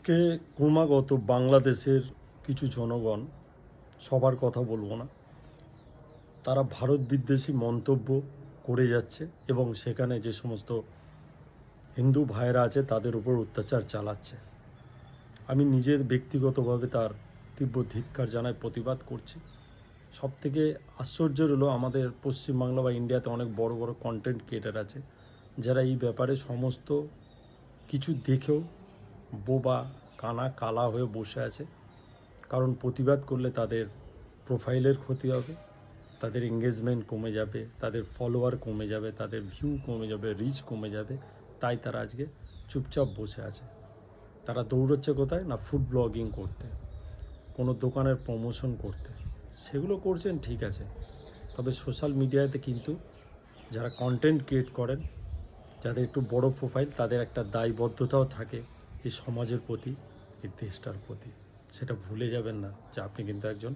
আজকে ক্রমাগত বাংলাদেশের কিছু জনগণ, সবার কথা বলবো না, তারা ভারত বিদ্বেষী মন্তব্য করে যাচ্ছে এবং সেখানে যে সমস্ত হিন্দু ভাইয়েরা আছে তাদের উপর অত্যাচার চালাচ্ছে। আমি নিজের ব্যক্তিগতভাবে তার তীব্র ধিক্কার জানাই, প্রতিবাদ করছি। সবথেকে আশ্চর্যের হলো আমাদের পশ্চিমবাংলা বা ইন্ডিয়াতে অনেক বড় বড় কন্টেন্ট ক্রিয়েটার আছে যারা এই ব্যাপারে সমস্ত কিছু দেখেও বোবা কানা কালা হয়ে বসে আছে। কারণ প্রতিবাদ করলে তাদের প্রোফাইলের ক্ষতি হবে, তাদের এঙ্গেজমেন্ট কমে যাবে, তাদের ফলোয়ার কমে যাবে, তাদের ভিউ কমে যাবে, রিচ কমে যাবে। তাই তারা আজকে চুপচাপ বসে আছে। তারা দৌড়চ্ছে কোথায় না, ফুড ব্লগিং করতে, কোনো দোকানের প্রমোশন করতে। সেগুলো করছেন ঠিক আছে, তবে সোশ্যাল মিডিয়াতে কিন্তু যারা কন্টেন্ট ক্রিয়েট করেন, যাদের একটু বড় প্রোফাইল, তাদের একটা দায়বদ্ধতাও থাকে এই সমাজের প্রতি, এই দেশটার প্রতি। সেটা ভুলে যাবেন না যে আপনি কিন্তু একজন